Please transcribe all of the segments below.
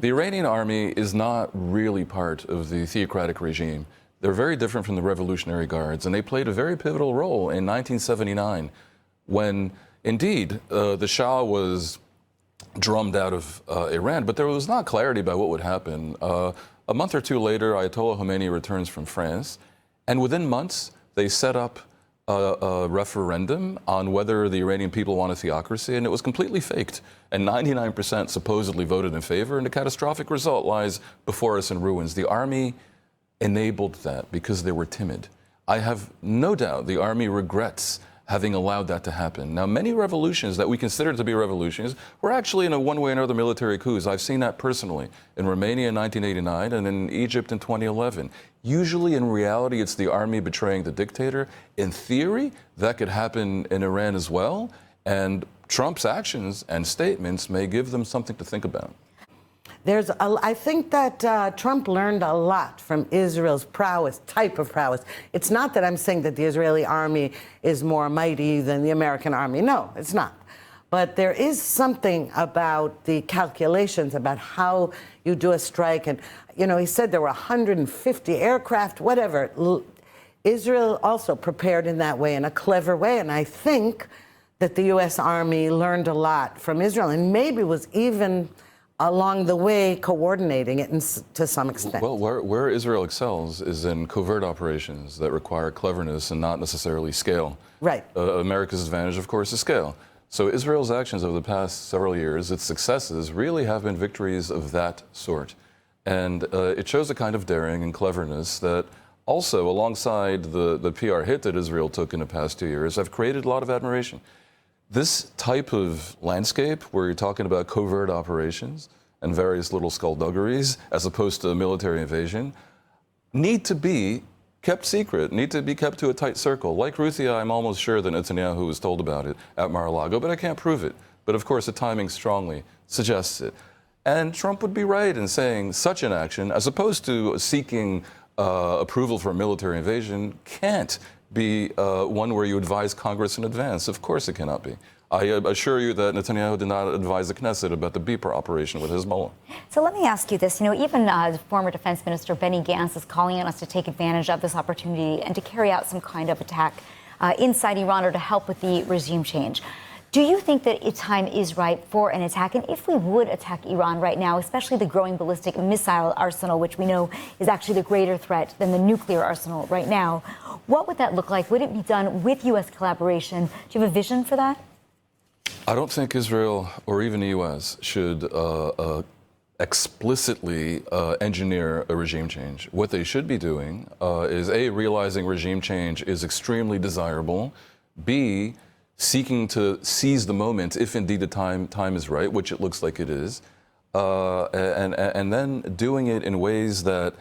The Iranian army is not really part of the theocratic regime. They're very different from the Revolutionary Guards, and they played a very pivotal role in 1979 when, indeed, the Shah was drummed out of Iran, but there was not clarity about what would happen. A month or two later, Ayatollah Khomeini returns from France, and within months, they set up a referendum on whether the Iranian people want a theocracy, and it was completely faked. And 99% supposedly voted in favor, and the catastrophic result lies before us in ruins. The army enabled that because they were timid. I have no doubt the army regrets having allowed that to happen. Now, many revolutions that we consider to be revolutions were actually in a one way or another military coups. I've seen that personally in Romania in 1989 and in Egypt in 2011. Usually, in reality, it's the army betraying the dictator. In theory, that could happen in Iran as well, and Trump's actions and statements may give them something to think about. I think that Trump learned a lot from Israel's type of prowess. It's not that I'm saying that the Israeli army is more mighty than the American army. No, it's not. But there is something about the calculations about how you do a strike. And, you know, he said there were 150 aircraft, whatever. Israel also prepared in that way, in a clever way. And I think that the U.S. Army learned a lot from Israel and maybe was even along the way coordinating it to some extent. Well, where Israel excels is in covert operations that require cleverness and not necessarily scale. Right. America's advantage, of course, is scale. So Israel's actions over the past several years, its successes, really have been victories of that sort. And it shows a kind of daring and cleverness that also, alongside the PR hit that Israel took in the past 2 years, have created a lot of admiration. This type of landscape, where you're talking about covert operations and various little skullduggeries, as opposed to a military invasion, need to be kept secret, need to be kept to a tight circle. Like Ruthia, I'm almost sure that Netanyahu was told about it at Mar-a-Lago, but I can't prove it. But of course, the timing strongly suggests it. And Trump would be right in saying such an action, as opposed to seeking approval for a military invasion, can't be one where you advise Congress in advance. Of course it cannot be. I assure you that Netanyahu did not advise the Knesset about the beeper operation with Hezbollah. So let me ask you this. You know, even former Defense Minister Benny Gantz is calling on us to take advantage of this opportunity and to carry out some kind of attack inside Iran or to help with the regime change. Do you think that time is right for an attack? And if we would attack Iran right now, especially the growing ballistic missile arsenal, which we know is actually the greater threat than the nuclear arsenal right now, what would that look like? Would it be done with U.S. collaboration? Do you have a vision for that? I don't think Israel or even the U.S. should explicitly engineer a regime change. What they should be doing is, A, realizing regime change is extremely desirable, B, seeking to seize the moment if indeed the time is right, which it looks like it is, and then doing it in ways that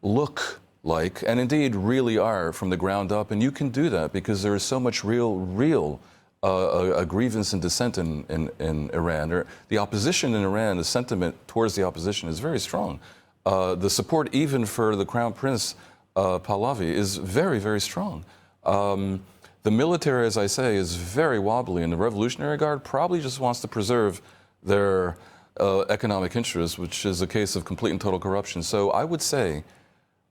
look like, and indeed really are, from the ground up. And you can do that because there is so much real grievance and dissent in Iran. The opposition in Iran, the sentiment towards the opposition is very strong. The support even for the Crown Prince Pahlavi is very, very strong. The military, as I say, is very wobbly, and the Revolutionary Guard probably just wants to preserve their economic interests, which is a case of complete and total corruption. So I would say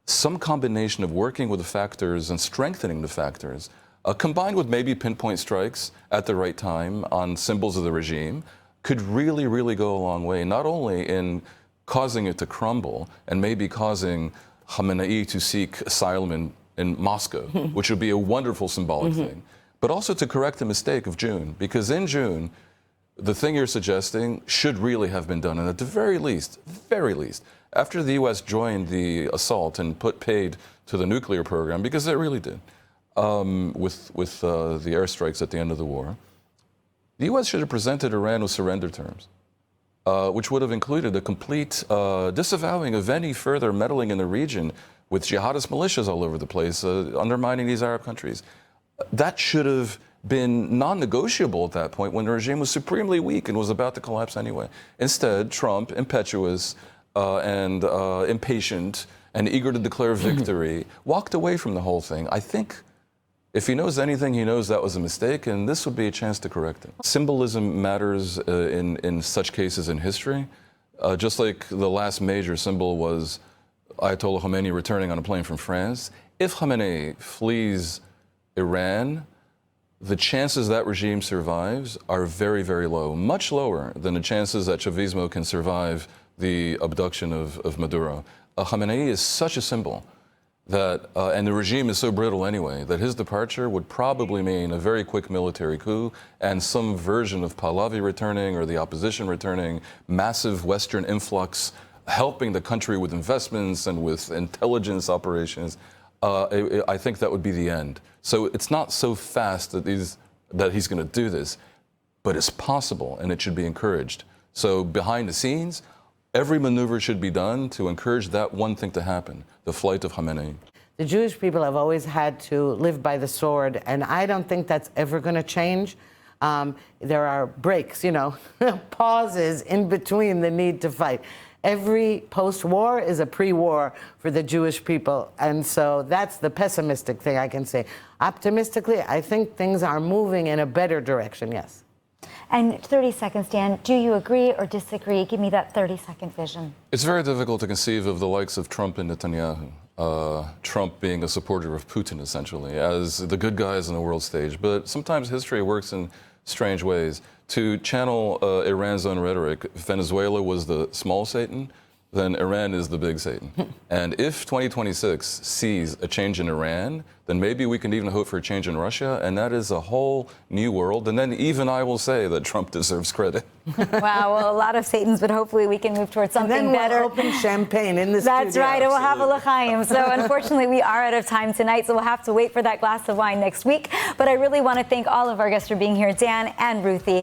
some combination of working with the factors and strengthening the factors, combined with maybe pinpoint strikes at the right time on symbols of the regime, could really, really go a long way, not only in causing it to crumble and maybe causing Khamenei to seek asylum in Moscow, which would be a wonderful symbolic thing, but also to correct the mistake of June, because in June, the thing you're suggesting should really have been done, and at the very least, after the U.S. joined the assault and put paid to the nuclear program, because it really did, with the airstrikes at the end of the war, the U.S. should have presented Iran with surrender terms, which would have included a complete disavowing of any further meddling in the region with jihadist militias all over the place, undermining these Arab countries. That should have been non-negotiable at that point when the regime was supremely weak and was about to collapse anyway. Instead, Trump, impetuous and impatient and eager to declare victory, walked away from the whole thing. I think if he knows anything, he knows that was a mistake, and this would be a chance to correct it. Symbolism matters in such cases in history. just like the last major symbol was Ayatollah Khomeini returning on a plane from France. If Khomeini flees Iran, the chances that regime survives are very, very low, much lower than the chances that Chavismo can survive the abduction of Maduro. Khamenei is such a symbol that, and the regime is so brittle anyway, that his departure would probably mean a very quick military coup and some version of Pahlavi returning or the opposition returning, massive Western influx, helping the country with investments and with intelligence operations. I think that would be the end. So it's not so fast that he's going to do this, but it's possible and it should be encouraged. So behind the scenes, every maneuver should be done to encourage that one thing to happen, the flight of Khamenei. The Jewish people have always had to live by the sword, and I don't think that's ever going to change. There are breaks, pauses in between the need to fight. Every post-war is a pre-war for the Jewish people, and so that's the pessimistic thing I can say. Optimistically, I think things are moving in a better direction, yes. And 30 seconds, Dan, do you agree or disagree? Give me that 30-second vision. It's very difficult to conceive of the likes of Trump and Netanyahu. Trump being a supporter of Putin, essentially, as the good guys on the world stage. But sometimes history works in strange ways. To channel Iran's own rhetoric, if Venezuela was the small Satan, then Iran is the big Satan. And if 2026 sees a change in Iran, then maybe we can even hope for a change in Russia, and that is a whole new world. And then even I will say that Trump deserves credit. Wow, well, a lot of Satans, but hopefully we can move towards something and then better. We'll open champagne in the That's studio. right, and we'll have a l'chaim. So unfortunately, we are out of time tonight, so we'll have to wait for that glass of wine next week. But I really want to thank all of our guests for being here, Dan and Ruthie.